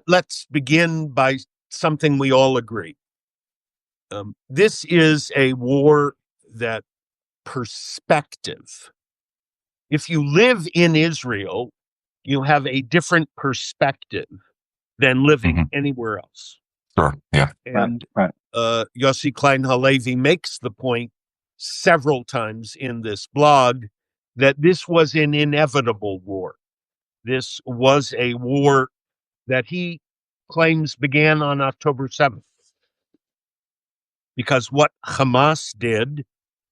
Let's begin by something we all agree. This is a war that perspective. If you live in Israel, you have a different perspective than living anywhere else. Sure. Yeah. And Yossi Klein Halevi makes the point several times in this blog that this was an inevitable war. This was a war that he claims began on October 7th. Because what Hamas did,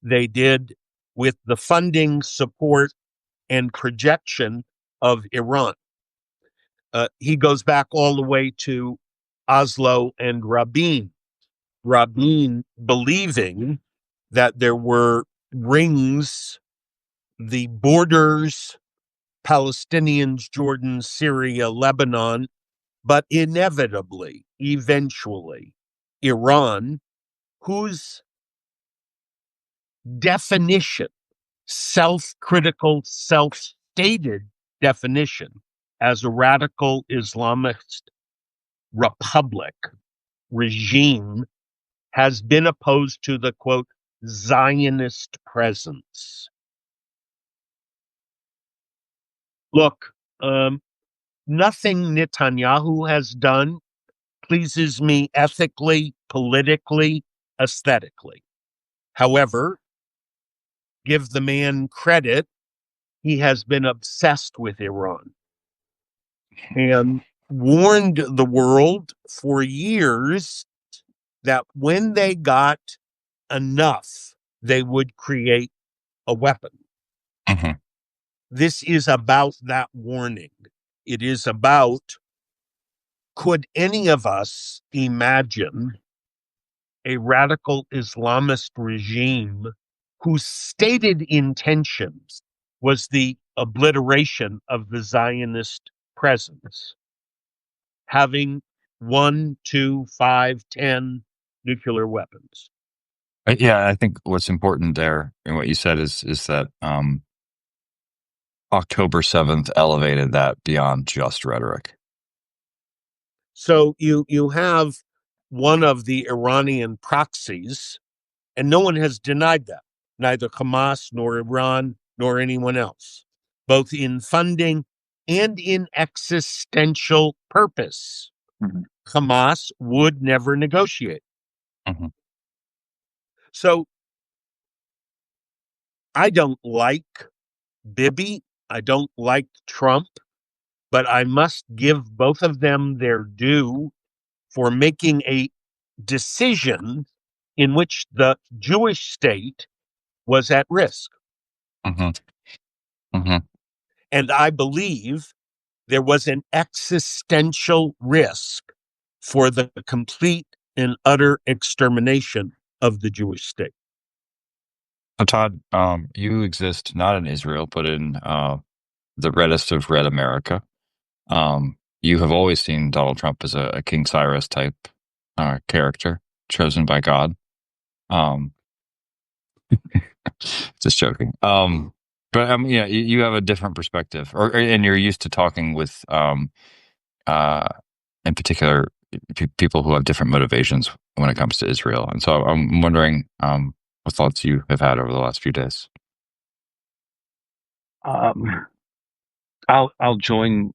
they did with the funding, support, and projection of Iran. He goes back all the way to Oslo and Rabin. Rabin believing that there were rings, the borders, Palestinians, Jordan, Syria, Lebanon, but inevitably, eventually, Iran, whose definition, self-critical, self-stated definition as a radical Islamist republic regime has been opposed to the, quote, Zionist presence. Look, nothing Netanyahu has done pleases me ethically, politically, aesthetically. However, give the man credit, he has been obsessed with Iran and warned the world for years that when they got enough, they would create a weapon. Mm-hmm. This is about that warning. It is about, could any of us imagine a radical Islamist regime whose stated intentions was the obliteration of the Zionist presence, having 1, 2, 5, 10 nuclear weapons? Yeah, I think what's important there in what you said is that October 7th elevated that beyond just rhetoric. So you have one of the Iranian proxies, and no one has denied that, neither Hamas nor Iran nor anyone else, both in funding and in existential purpose. Mm-hmm. Hamas would never negotiate. Mm-hmm. So I don't like Bibi. I don't like Trump, but I must give both of them their due for making a decision in which the Jewish state was at risk. Mm-hmm. Mm-hmm. And I believe there was an existential risk for the complete and utter extermination of the Jewish state. So Todd, you exist not in Israel, but in the reddest of red America. You have always seen Donald Trump as a King Cyrus type character chosen by God. Just joking. But yeah, you have a different perspective, and you're used to talking with, in particular, people who have different motivations when it comes to Israel. And so I'm wondering what thoughts you have had over the last few days. I'll join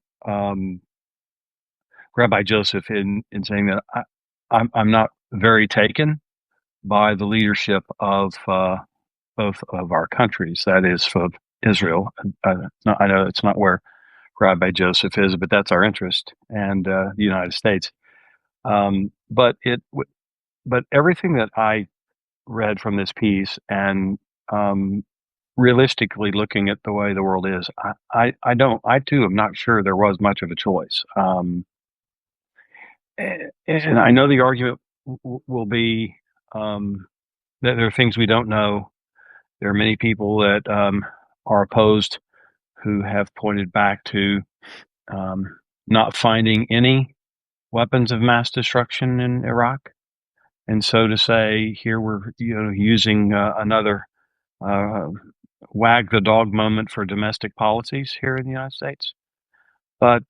Rabbi Joseph in saying that I'm not very taken by the leadership of both of our countries. That is, for Israel. I know it's not where Rabbi Joseph is, but that's our interest, and the United States. But everything that I read from this piece, and realistically looking at the way the world is, I too am not sure there was much of a choice. And I know the argument will be that there are things we don't know. There are many people that are opposed who have pointed back to not finding any weapons of mass destruction in Iraq. And so to say, here we're using another wag the dog moment for domestic policies here in the United States. But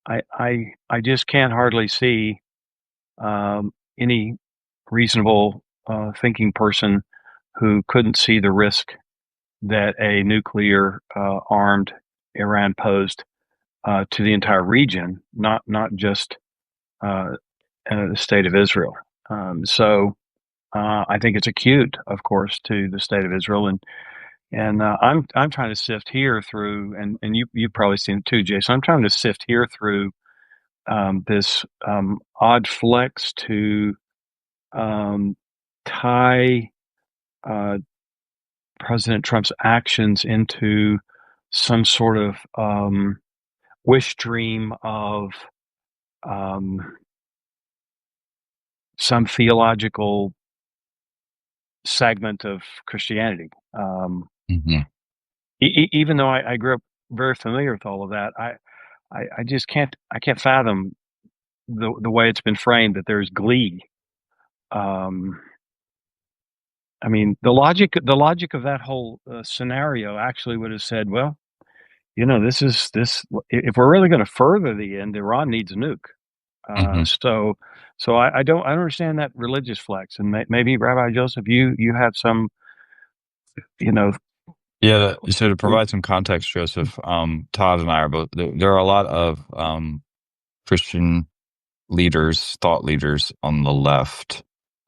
I just can't hardly see any reasonable thinking person who couldn't see the risk that a nuclear armed Iran posed to the entire region, not just the state of Israel. So I think it's acute, of course, to the state of Israel, and I'm trying to sift here through, and you've probably seen it too, Jason. I'm trying to sift here through this odd flex to tie President Trump's actions into some sort of wish dream of some theological segment of Christianity. Even though I grew up very familiar with all of that, I just can't fathom the way it's been framed, that there's glee. I mean, the logic of that whole scenario actually would have said, well, this. If we're really going to further the end, Iran needs a nuke. So I don't understand that religious flex, and maybe Rabbi Joseph, you have some, Yeah. So to provide some context, Joseph, Todd and I are both. There are a lot of Christian leaders, thought leaders on the left,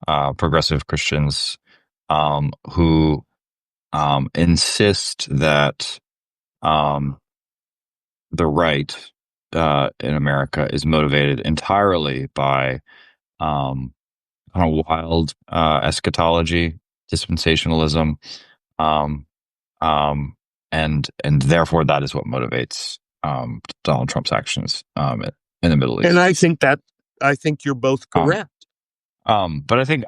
progressive Christians, who insist that the right in America is motivated entirely by kind of wild eschatology, dispensationalism, and therefore that is what motivates Donald Trump's actions in the Middle East. And I think you're both correct. But I think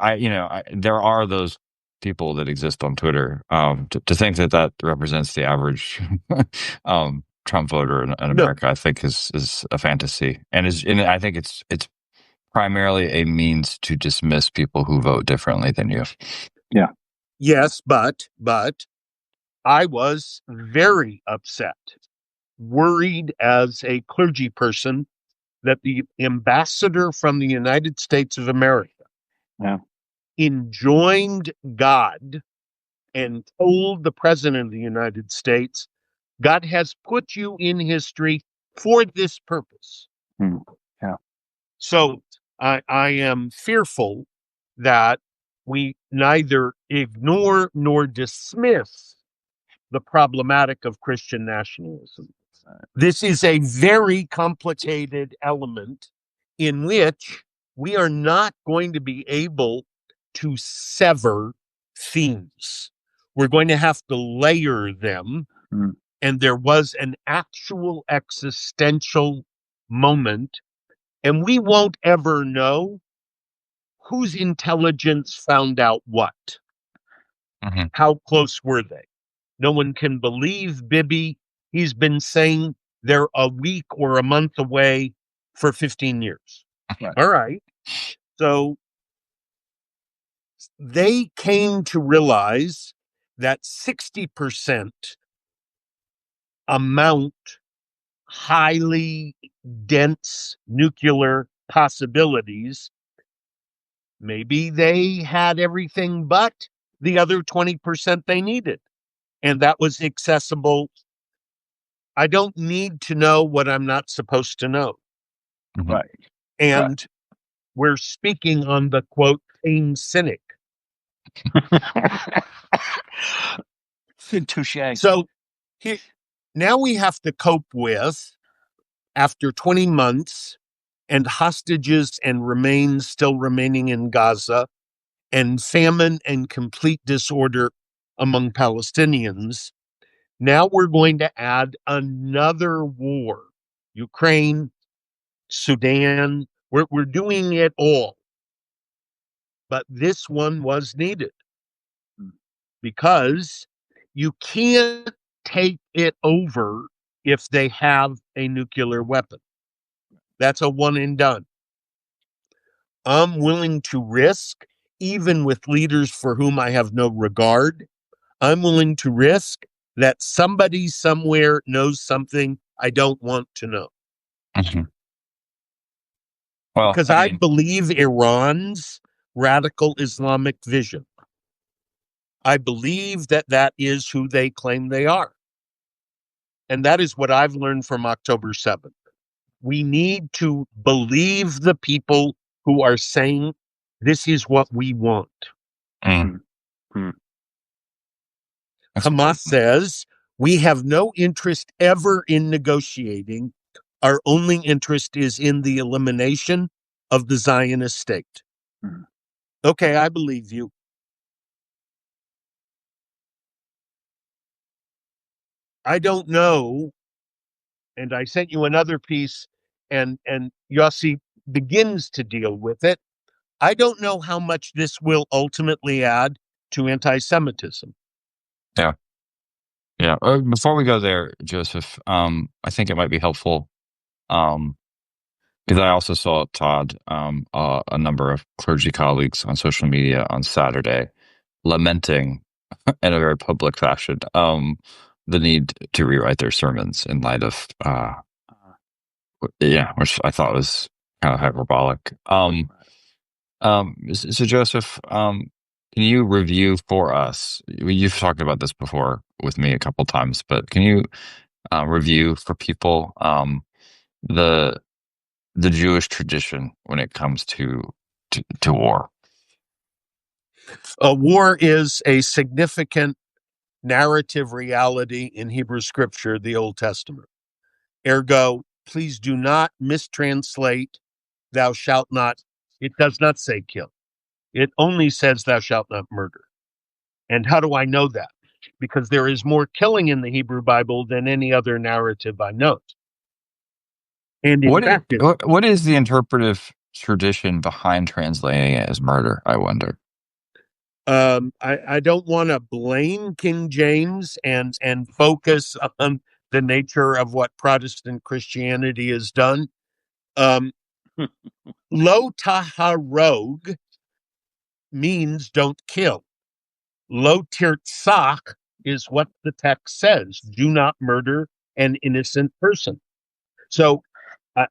there are those people that exist on Twitter to think that represents the average Trump voter in America. I think is a fantasy, and I think it's primarily a means to dismiss people who vote differently than you. Yeah. Yes, but I was very upset, worried as a clergy person that the ambassador from the United States of America enjoined God and told the president of the United States, God has put you in history for this purpose. Yeah. So I am fearful that we neither ignore nor dismiss the problematic of Christian nationalism. This is a very complicated element in which we are not going to be able to sever themes. We're going to have to layer them. And there was an actual existential moment, and we won't ever know whose intelligence found out what. How close were they? No one can believe Bibi. He's been saying they're a week or a month away for 15 years. Right. All right. So they came to realize that 60% amount highly dense nuclear possibilities. Maybe they had everything but the other 20% they needed. And that was accessible. I don't need to know what I'm not supposed to know. Right. And we're speaking on the quote, tame cynic. Touche. So now we have to cope with, after 20 months and hostages and remains still remaining in Gaza, and famine and complete disorder among Palestinians, now we're going to add another war. Ukraine, Sudan, we're doing it all. But this one was needed because you can't take it over if they have a nuclear weapon. That's a one and done. I'm willing to risk, even with leaders for whom I have no regard, I'm willing to risk that somebody somewhere knows something I don't want to know. Well, because I believe Iran's radical Islamic vision. I believe that that is who they claim they are. And that is what I've learned from October 7th. We need to believe the people who are saying this is what we want. mm, that's Hamas says we have no interest ever in negotiating. Our only interest is in the elimination of the Zionist state. Okay, I believe you. I don't know. And I sent you another piece, and Yossi begins to deal with it. I don't know how much this will ultimately add to anti-Semitism. Yeah. Yeah. Before we go there, Joseph, I think it might be helpful, because I also saw, Todd, a number of clergy colleagues on social media on Saturday lamenting in a very public fashion the need to rewrite their sermons in light of which I thought was kind of hyperbolic. So Joseph, can you review for us? You've talked about this before with me a couple times, but can you review for people the Jewish tradition when it comes to war? War is a significant narrative reality in Hebrew scripture, the Old Testament. Ergo, please do not mistranslate thou shalt not. It does not say kill. It only says thou shalt not murder. And how do I know that? Because there is more killing in the Hebrew Bible than any other narrative I know. And in fact, What is the interpretive tradition behind translating it as murder, I wonder? I don't want to blame King James and focus on the nature of what Protestant Christianity has done. Lo taharog means don't kill. Lo tirtzach is what the text says. Do not murder an innocent person. So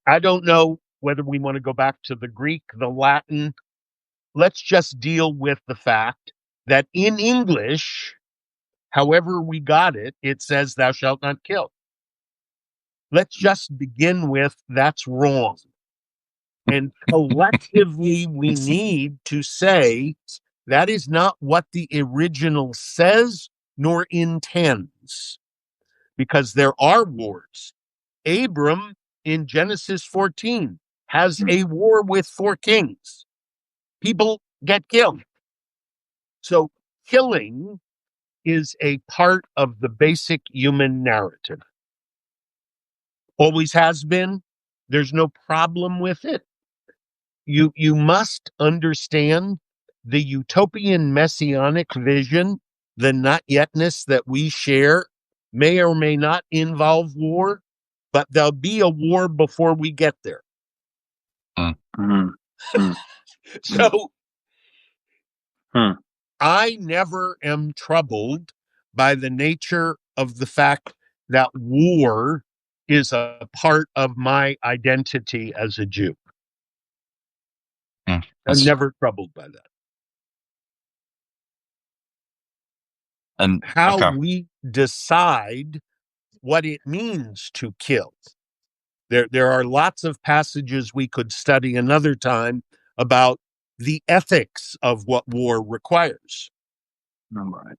I don't know whether we want to go back to the Greek, the Latin. Let's just deal with the fact that in English, however we got it, it says thou shalt not kill. Let's just begin with that's wrong. And collectively, we need to say that is not what the original says nor intends, because there are wars. Abram in Genesis 14 has a war with 4 kings. People get killed. So killing is a part of the basic human narrative. Always has been. There's no problem with it. You must understand the utopian messianic vision, the not yetness that we share may or may not involve war, but there'll be a war before we get there. So I never am troubled by the nature of the fact that war is a part of my identity as a Jew. I'm never troubled by that. And how we decide what it means to kill. There are lots of passages we could study another time about the ethics of what war requires. Right.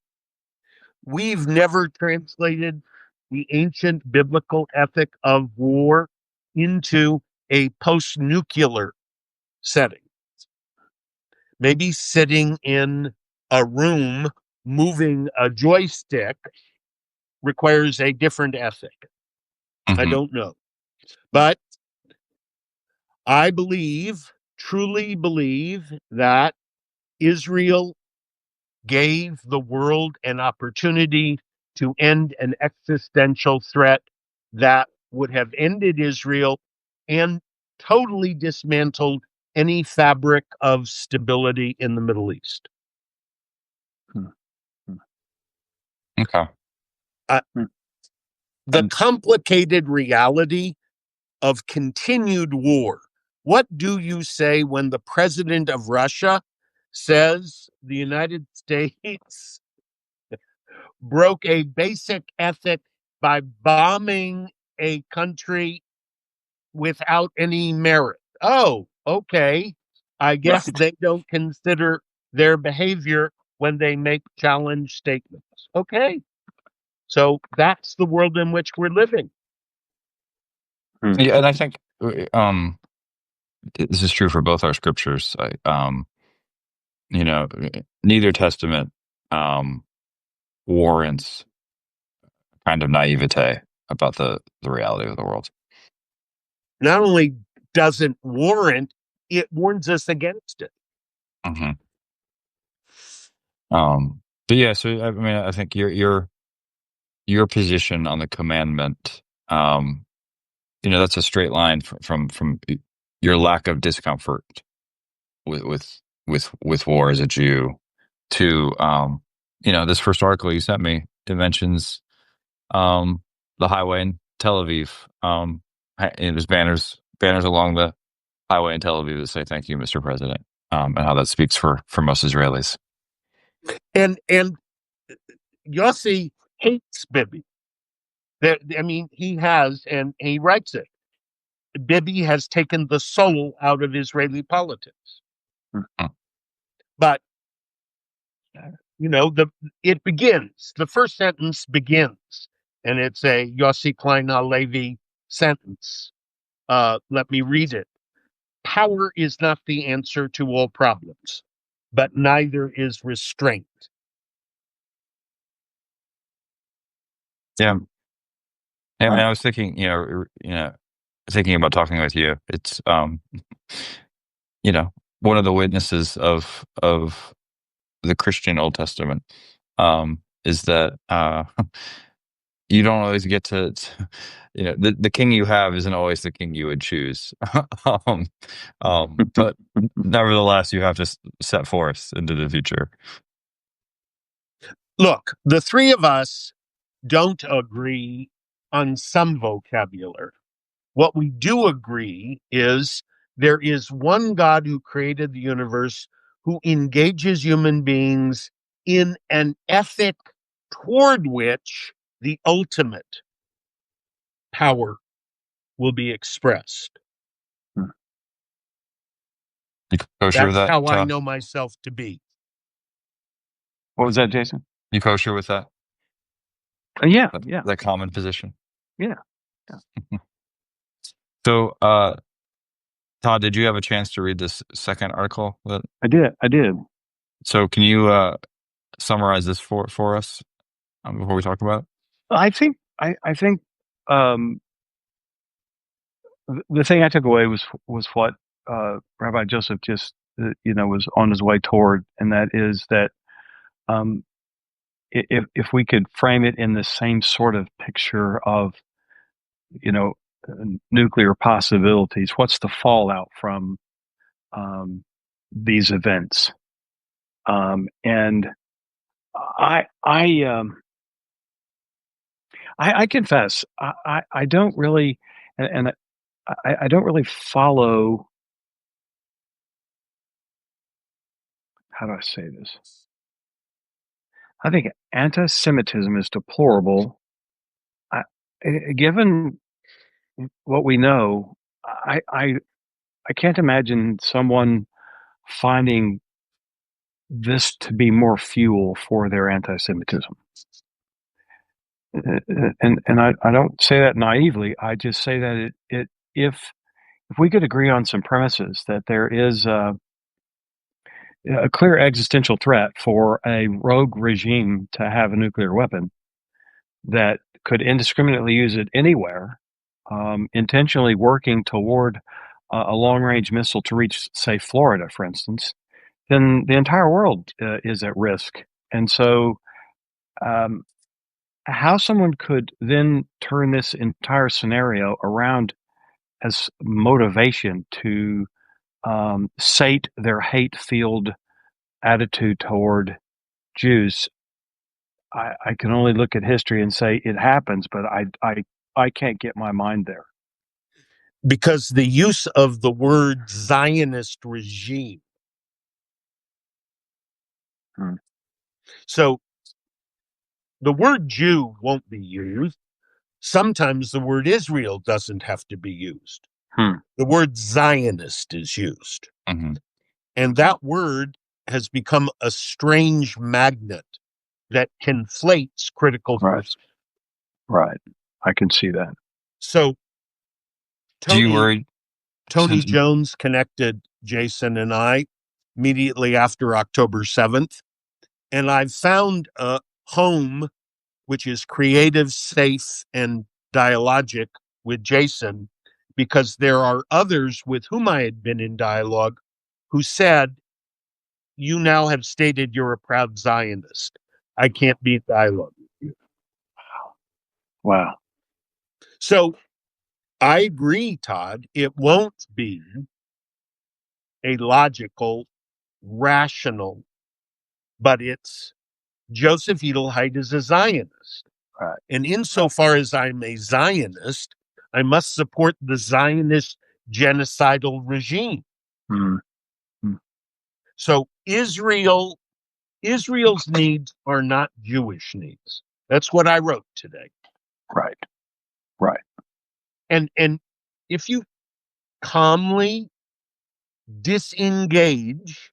We've never translated the ancient biblical ethic of war into a post-nuclear setting. Maybe sitting in a room moving a joystick requires a different ethic. I don't know. But I truly believe that Israel gave the world an opportunity to end an existential threat that would have ended Israel and totally dismantled any fabric of stability in the Middle East. Okay. The complicated reality of continued war What do you say when the president of Russia says the United States broke a basic ethic by bombing a country without any merit? Oh, okay. I guess Right. they don't consider their behavior when they make challenge statements. Okay. So that's the world in which we're living. Yeah, and I think this is true for both our scriptures. You know, neither testament warrants kind of naivete about the reality of the world. Not only doesn't warrant, it warns us against it. Mm-hmm. But yeah, so I mean, I think your position on the commandment, that's a straight line from your lack of discomfort with war as a Jew to this first article you sent me. It mentions the highway in Tel Aviv. There's banners along the highway in Tel Aviv that say "Thank you, Mr. President," and how that speaks for most Israelis. And Yossi hates Bibi. I mean, he has, and he writes it. Bibi has taken the soul out of Israeli politics. Mm-hmm. But it begins. The first sentence begins, and it's a Yossi Klein Halevi sentence. Let me read it. Power is not the answer to all problems, but neither is restraint. Yeah. And I was thinking, thinking about talking with you. It's, one of the witnesses of the Christian Old Testament, is that you don't always get to, the king you have isn't always the king you would choose. But nevertheless, you have to set forth into the future. Look, the three of us don't agree on some vocabulary. What we do agree is there is one God who created the universe, who engages human beings in an ethic toward which the ultimate power will be expressed. You kosher with That's that, how I Todd? know myself to be. What was that, Jason? You kosher with that? Yeah. That common position. Yeah. So, Todd, did you have a chance to read this second article? I did. So, can you summarize this for us before we talk about it? I think the thing I took away was what Rabbi Joseph just was on his way toward, and that is that if we could frame it in the same sort of picture of nuclear possibilities, what's the fallout from these events? And I confess I don't really, and I don't really follow. How do I say this? I think anti-Semitism is deplorable. Given what we know, I can't imagine someone finding this to be more fuel for their anti-Semitism. And I don't say that naively. I just say that if we could agree on some premises that there is a clear existential threat for a rogue regime to have a nuclear weapon that could indiscriminately use it anywhere, intentionally working toward a long-range missile to reach, say, Florida, for instance, then the entire world is at risk. And so how someone could then turn this entire scenario around as motivation to sate their hate-filled attitude toward Jews, I can only look at history and say it happens, but I can't get my mind there. Because the use of the word Zionist regime. So the word Jew won't be used. Sometimes the word Israel doesn't have to be used. The word Zionist is used. Mm-hmm. And that word has become a strange magnet that conflates critical thoughts. Right. I can see that. So Do you worry? Tony Jones connected Jason and I immediately after October 7th. And I've found a home which is creative, safe, and dialogic with Jason, because there are others with whom I had been in dialogue who said, you now have stated you're a proud Zionist. I can't be in dialogue with you. Wow. So I agree, Todd. It won't be a logical, rational, but it's Joseph Edelheit is a Zionist. Right. And insofar as I'm a Zionist, I must support the Zionist genocidal regime. Mm-hmm. So Israel's needs are not Jewish needs. That's what I wrote today. Right. And if you calmly disengage,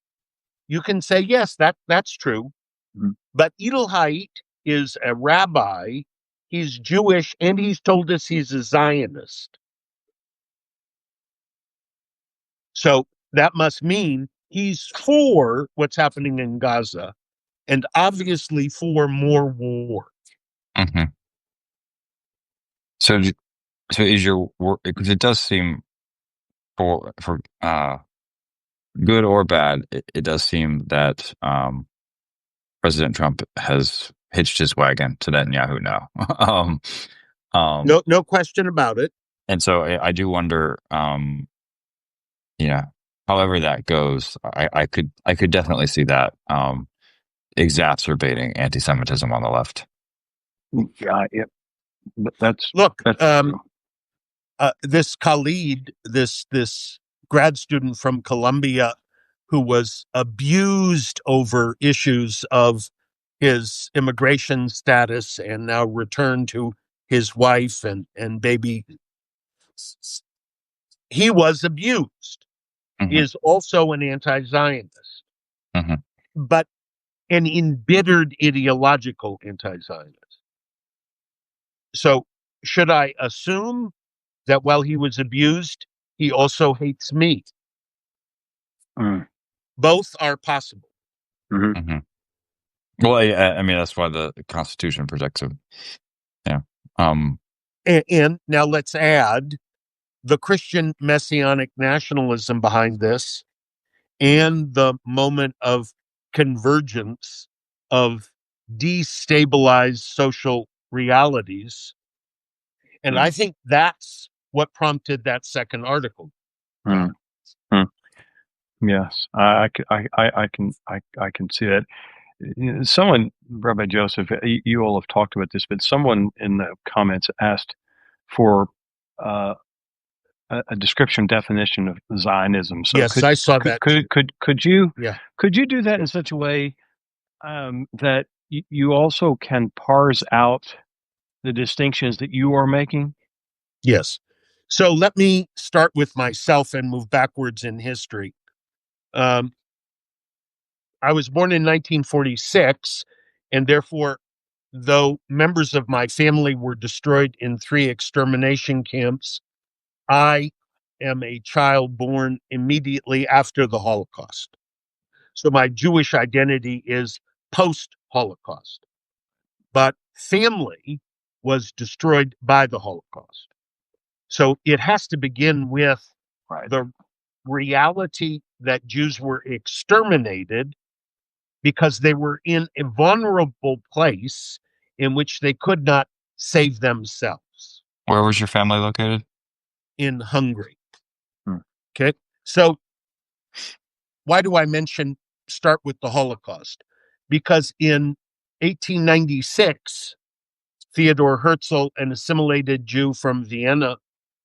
you can say, yes, that's true. Mm-hmm. But Edelheit is a rabbi, he's Jewish, and he's told us he's a Zionist. So that must mean he's for what's happening in Gaza and obviously for more war. Mm-hmm. So is your work, because it does seem for good or bad, it does seem that President Trump has hitched his wagon to Netanyahu now. No question about it. And so I do wonder, however that goes, I could definitely see that exacerbating anti-Semitism on the left. Yeah, that's true. This Khalid, this grad student from Columbia, who was abused over issues of his immigration status and now returned to his wife and baby, he was abused. Mm-hmm. He is also an anti-Zionist, mm-hmm. but an embittered ideological anti-Zionist. So should I assume that while he was abused, he also hates me? Both are possible. Mm-hmm. Mm-hmm. Well, I mean, that's why the Constitution protects him. Yeah. And now let's add the Christian messianic nationalism behind this and the moment of convergence of destabilized social realities. And I think that's what prompted that second article. Yes, I can see that. Someone, Rabbi Joseph, you all have talked about this, but someone in the comments asked for a description definition of Zionism. So yes, I saw that. Could you do that in such a way that you also can parse out the distinctions that you are making? Yes. So let me start with myself and move backwards in history. I was born in 1946, and therefore, though members of my family were destroyed in 3 extermination camps, I am a child born immediately after the Holocaust. So my Jewish identity is post-Holocaust. But family was destroyed by the Holocaust. So it has to begin with the reality that Jews were exterminated because they were in a vulnerable place in which they could not save themselves. Where was your family located? In Hungary. Okay. So why do I start with the Holocaust? Because in 1896, Theodor Herzl, an assimilated Jew from Vienna,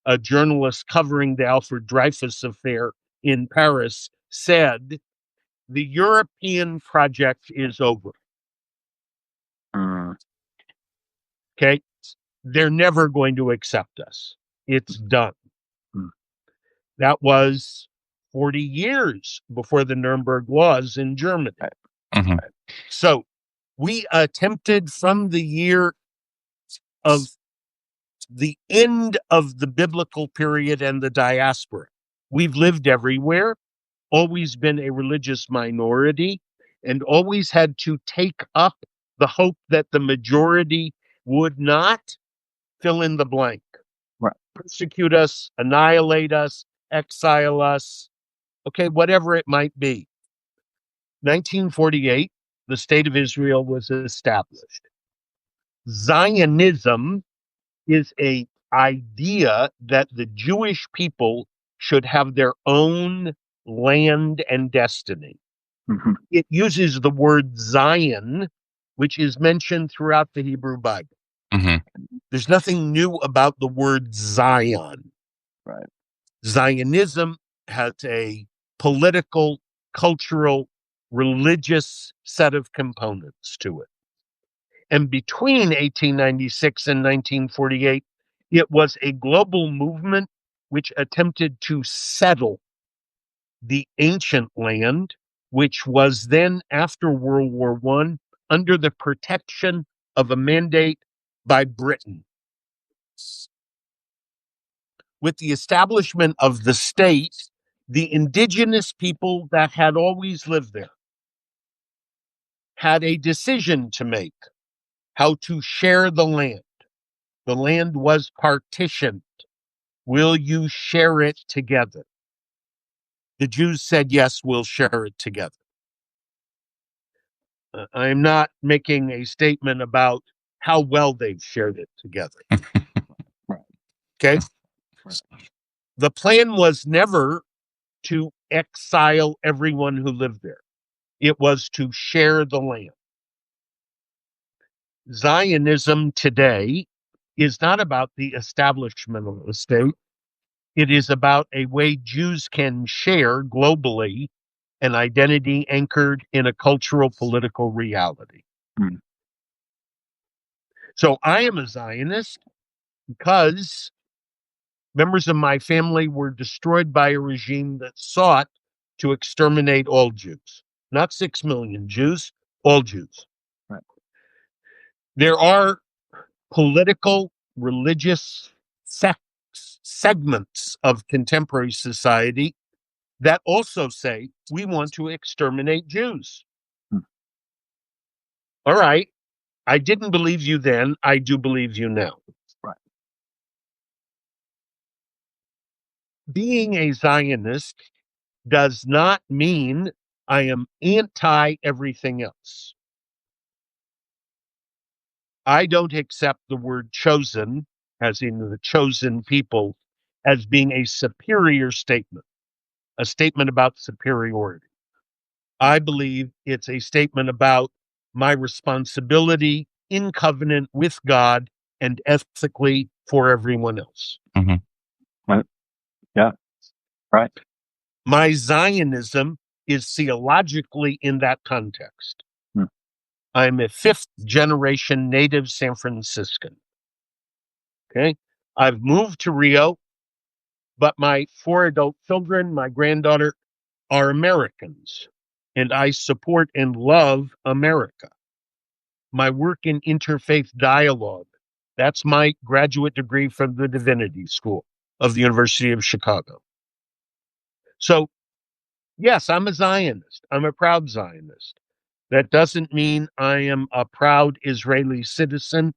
a journalist covering the Alfred Dreyfus affair in Paris, said, the European project is over. Okay? They're never going to accept us. It's done. That was 40 years before the Nuremberg laws in Germany. Mm-hmm. So we attempted from the year of the end of the biblical period and the diaspora. We've lived everywhere, always been a religious minority, and always had to take up the hope that the majority would not fill in the blank, persecute us, annihilate us, exile us, okay, whatever it might be. 1948, the state of Israel was established. Zionism is an idea that the Jewish people should have their own land and destiny. It uses the word Zion, which is mentioned throughout the Hebrew Bible. There's nothing new about the word Zion. Right. Zionism has a political, cultural, religious set of components to it. And between 1896 and 1948, it was a global movement which attempted to settle the ancient land, which was then, after World War I, under the protection of a mandate by Britain. With the establishment of the state, the indigenous people that had always lived there had a decision to make how to share the land. The land was partitioned. Will you share it together? The Jews said, yes, we'll share it together. I'm not making a statement about how well they've shared it together. Okay? The plan was never to exile everyone who lived there. It was to share the land. Zionism today is not about the establishment of the state. It is about a way Jews can share globally an identity anchored in a cultural, political reality. So I am a Zionist because members of my family were destroyed by a regime that sought to exterminate all Jews. Not 6 million Jews, all Jews. Right. There are political, religious segments of contemporary society that also say we want to exterminate Jews. All right. I didn't believe you then. I do believe you now. Right. Being a Zionist does not mean I am anti everything else. I don't accept the word chosen, as in the chosen people, as being a superior statement, a statement about superiority. I believe it's a statement about my responsibility in covenant with God and ethically for everyone else. Right. Yeah. Right. My Zionism is theologically in that context. I'm a 5th generation native San Franciscan. Okay. I've moved to Rio, but my 4 adult children, my granddaughter, are Americans, and I support and love America. My work in interfaith dialogue, that's my graduate degree from the Divinity School of the University of Chicago. So, yes, I'm a Zionist. I'm a proud Zionist. That doesn't mean I am a proud Israeli citizen.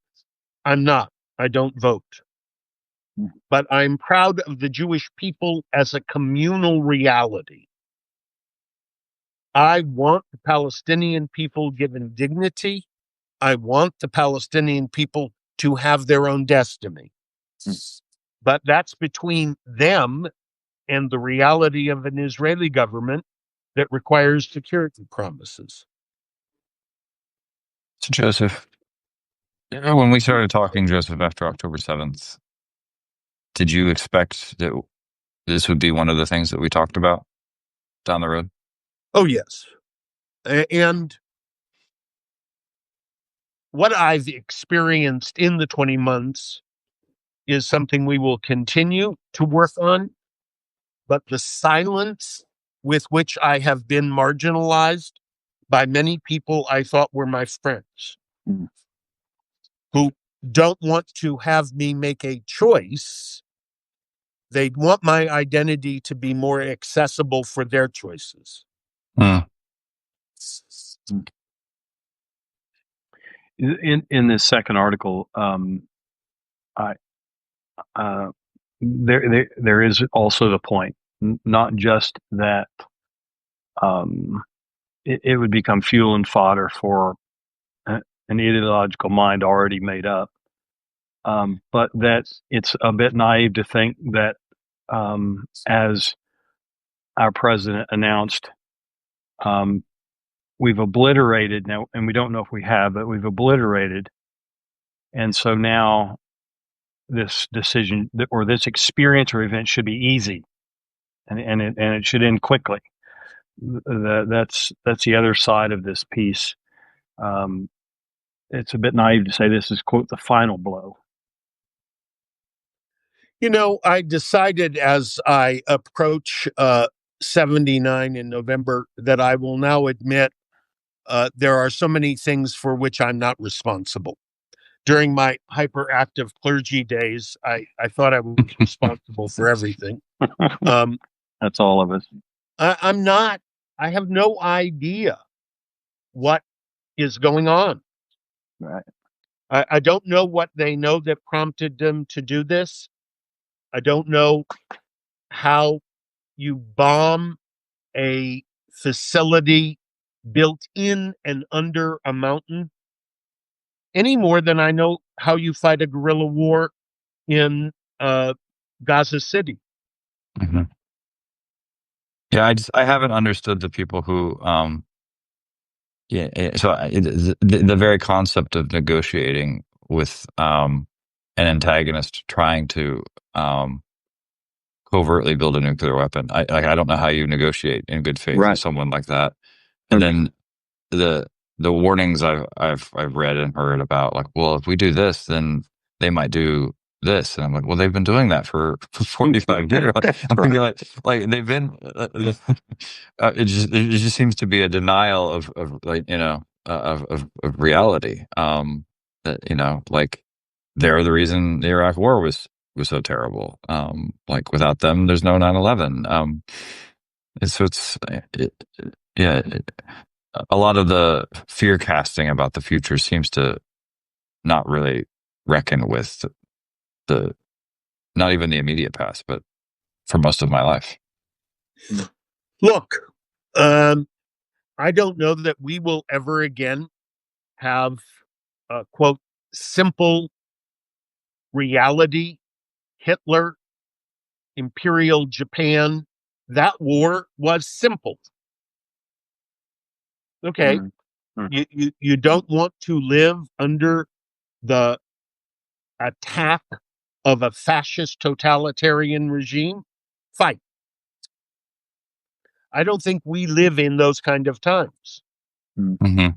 I'm not. I don't vote. But I'm proud of the Jewish people as a communal reality. I want the Palestinian people given dignity. I want the Palestinian people to have their own destiny. But that's between them and the reality of an Israeli government that requires security promises. So, Joseph, when we started talking, Joseph, after October 7th, did you expect that this would be one of the things that we talked about down the road? Oh, yes. And what I've experienced in the 20 months is something we will continue to work on. But the silence with which I have been marginalized by many people I thought were my friends, who don't want to have me make a choice. They want my identity to be more accessible for their choices. In this second article, there is also the point, not just that it would become fuel and fodder for an ideological mind already made up, but that it's a bit naive to think that, as our president announced, we've obliterated now, and we don't know if we have, but we've obliterated. And so now this decision or this experience or event should be easy, and it should end quickly. That's the other side of this piece. It's a bit naive to say this is, quote, the final blow. You know, I decided as I approach 79 in November that I will now admit there are so many things for which I'm not responsible. During my hyperactive clergy days, I thought I was responsible for everything. That's all of us. I'm not. I have no idea what is going on. Right. I don't know what they know that prompted them to do this. I don't know how you bomb a facility built in and under a mountain any more than I know how you fight a guerrilla war in Gaza City. Mm-hmm. Yeah, I haven't understood the people who the very concept of negotiating with an antagonist trying to covertly build a nuclear weapon. I don't know how you negotiate in good faith with someone like that. And then the warnings I've read and heard about, like, well, if we do this, then they might do this, and I'm like, well, they've been doing that for 45 years. like they've been. It just seems to be a denial of like, you know, of reality. That, like, they're the reason the Iraq War was so terrible. Like, without them, there's no 9/11. A lot of the fear casting about the future seems to not really reckon with the not even the immediate past, but for most of my life. Look, I don't know that we will ever again have quote simple reality. Hitler, Imperial Japan, that war was simple. Okay. You don't want to live under the attack of a fascist totalitarian regime? Fight. I don't think we live in those kind of times. Mm-hmm.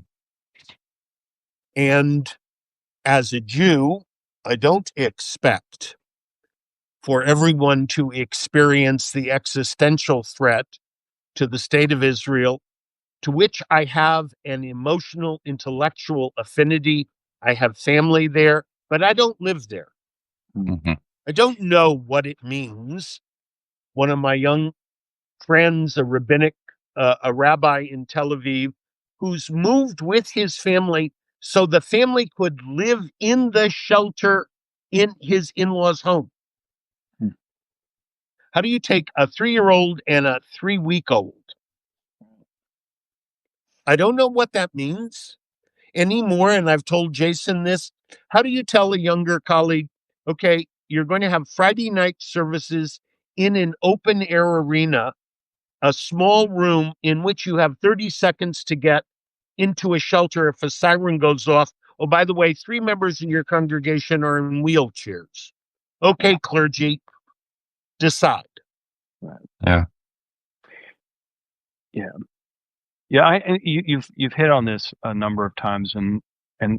And as a Jew, I don't expect for everyone to experience the existential threat to the state of Israel, to which I have an emotional, intellectual affinity. I have family there, but I don't live there. Mm-hmm. I don't know what it means. One of my young friends, a rabbi in Tel Aviv, who's moved with his family so the family could live in the shelter in his in-laws' home. How do you take a 3-year-old and a 3-week-old? I don't know what that means anymore, and I've told Jason this. How do you tell a younger colleague, okay, you're going to have Friday night services in an open-air arena, a small room in which you have 30 seconds to get into a shelter if a siren goes off. Oh, by the way, 3 members in your congregation are in wheelchairs. Okay, clergy, decide. Yeah. Yeah. And you've hit on this a number of times, and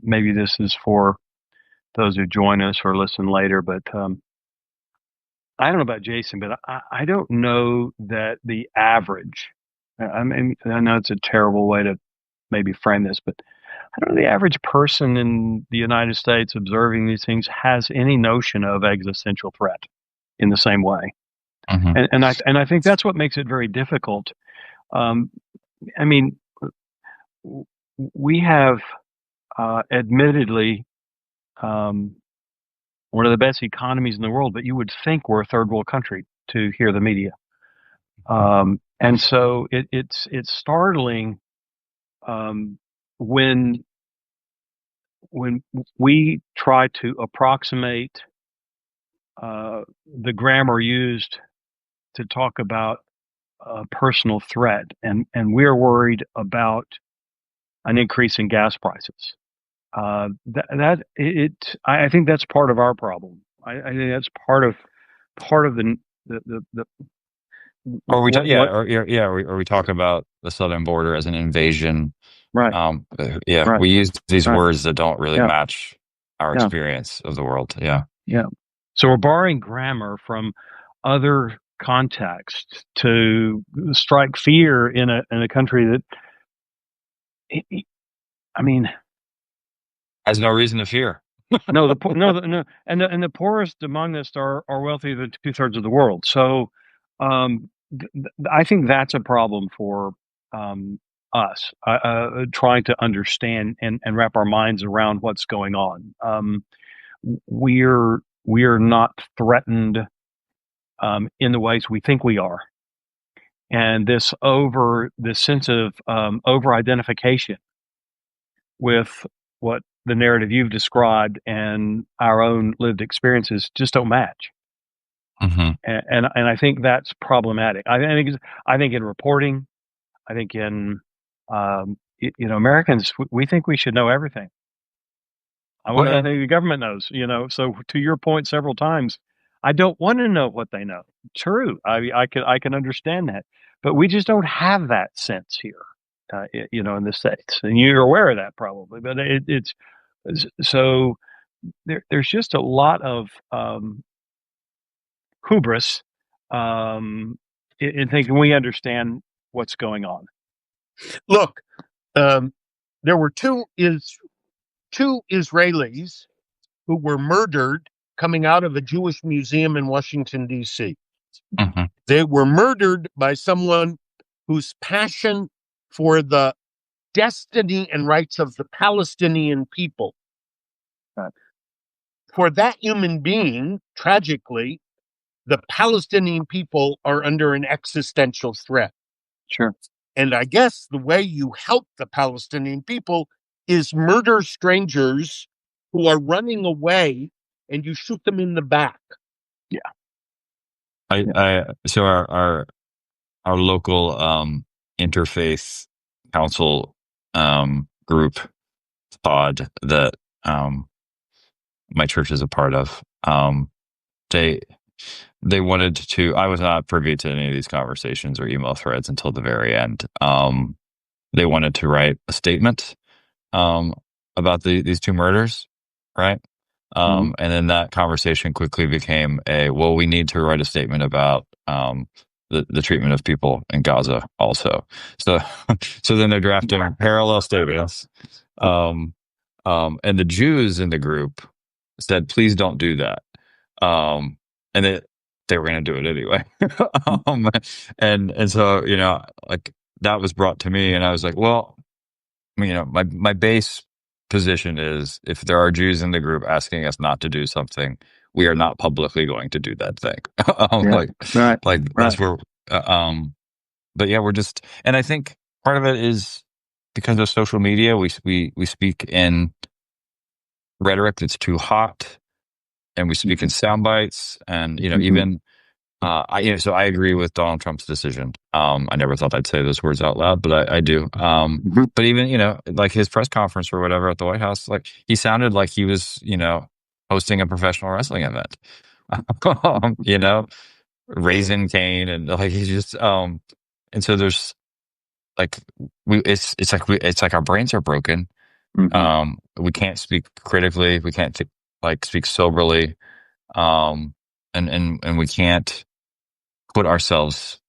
maybe this is for those who join us or listen later, but I don't know about Jason, but I don't know that the average. I mean, I know it's a terrible way to maybe frame this, but I don't know the average person in the United States observing these things has any notion of existential threat in the same way. Mm-hmm. And I think that's what makes it very difficult. I mean, we have admittedly one of the best economies in the world, but you would think we're a third world country to hear the media. And so it's startling when we try to approximate the grammar used to talk about a personal threat, and we're worried about an increase in gas prices. I think that's part of our problem. I think that's part of the Or we what talk about the southern border as an invasion. right right We use these right words that don't really yeah match our yeah experience of the world. Yeah. yeah. So we're borrowing grammar from other contexts to strike fear in a country that I mean Has no reason to fear. no and the poorest among us are wealthier than 2/3 of the world. So I think that's a problem for us trying to understand and wrap our minds around what's going on. We're not threatened in the ways we think we are, and this sense of over identification with what the narrative you've described and our own lived experiences just don't match. Mm-hmm. And I think that's problematic. I think in reporting, I think in Americans, we think we should know everything. I think the government knows. So to your point several times, I don't want to know what they know. True, I can understand that, but we just don't have that sense here, in the States, and you're aware of that probably. But it's so there's just a lot of hubris in thinking we understand what's going on. Look, there were two Israelis who were murdered coming out of a Jewish museum in Washington, D.C. Mm-hmm. They were murdered by someone whose passion for the destiny and rights of the Palestinian people. For that human being, tragically, the Palestinian people are under an existential threat. Sure. And I guess the way you help the Palestinian people is murder strangers who are running away, and you shoot them in the back. Yeah. So our local interfaith council group pod that my church is a part of, they wanted to. I was not privy to any of these conversations or email threads until the very end. They wanted to write a statement about these two murders, right? And then that conversation quickly became we need to write a statement about the treatment of people in Gaza also. So then they're drafting parallel statements. And the Jews in the group said, please don't do that. And they were going to do it anyway. And so, like that was brought to me and I was like, well, my base position is if there are Jews in the group asking us not to do something, we are not publicly going to do that thing. That's where, but yeah, we're just, and I think part of it is because of social media, we speak in rhetoric that's too hot and we speak in sound bites and, even, so I agree with Donald Trump's decision. I never thought I'd say those words out loud, but I do. But even, like his press conference or whatever at the White House, like he sounded like he was, hosting a professional wrestling event. you know, Raising Cain, and like he's just and so there's like it's like our brains are broken. We can't speak critically. We can't like speak soberly. And we can't put ourselves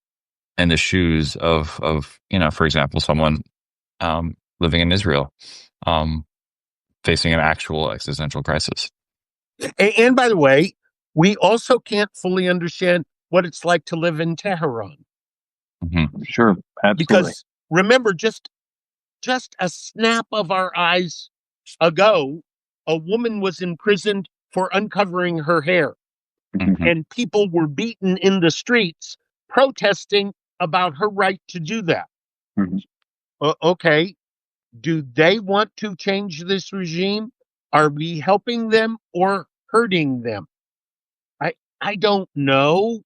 in the shoes of for example, someone living in Israel, facing an actual existential crisis. And by the way, we also can't fully understand what it's like to live in Tehran. Sure, absolutely. Because remember, just a snap of our eyes ago, a woman was imprisoned for uncovering her hair. And people were beaten in the streets protesting about her right to do that. Okay, do they want to change this regime? Are we helping them or hurting them? I don't know.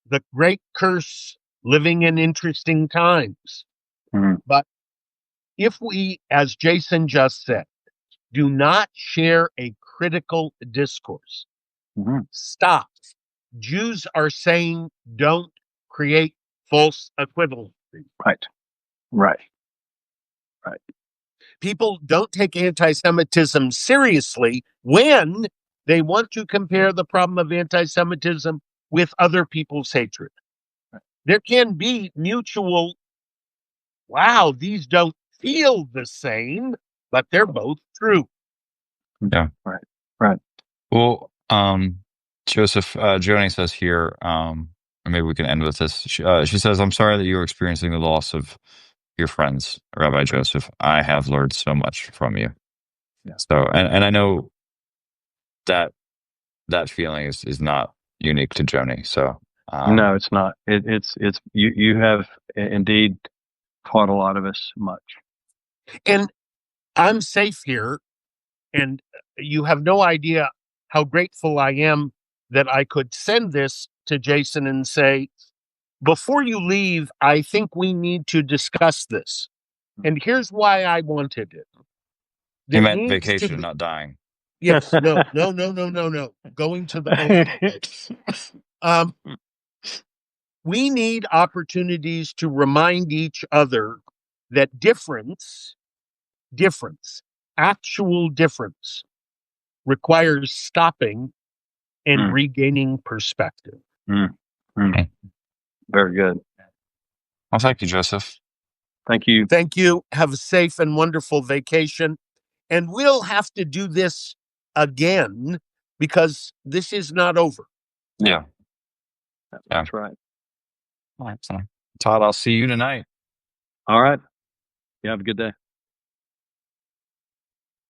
The great curse, living in interesting times. But if we, as Jason just said, do not share a critical discourse, stop. Jews are saying don't create false equivalency. Right. People don't take anti-Semitism seriously when they want to compare the problem of anti-Semitism with other people's hatred. There can be mutual, wow, these don't feel the same, but they're both true. Yeah. Right. Well, Joseph, Joni says here, or maybe we can end with this. She says, I'm sorry that you were experiencing the loss of your friends, Rabbi Joseph. I have learned so much from you. Yeah. So, and I know that feeling is not unique to Joni. So, No, it's not. It's you have indeed taught a lot of us much. And I'm safe here, and you have no idea how grateful I am that I could send this to Jason and say, before you leave, I think we need to discuss this. And here's why I wanted it. You meant vacation, not dying. Yes, no. Going to the we need opportunities to remind each other that difference, actual difference, requires stopping and regaining perspective. Very good. Well, thank you, Joseph. Thank you. Thank you. Have a safe and wonderful vacation. And we'll have to do this again because this is not over. Yeah. That's right. All right. So, Todd, I'll see you tonight. All right. You have a good day.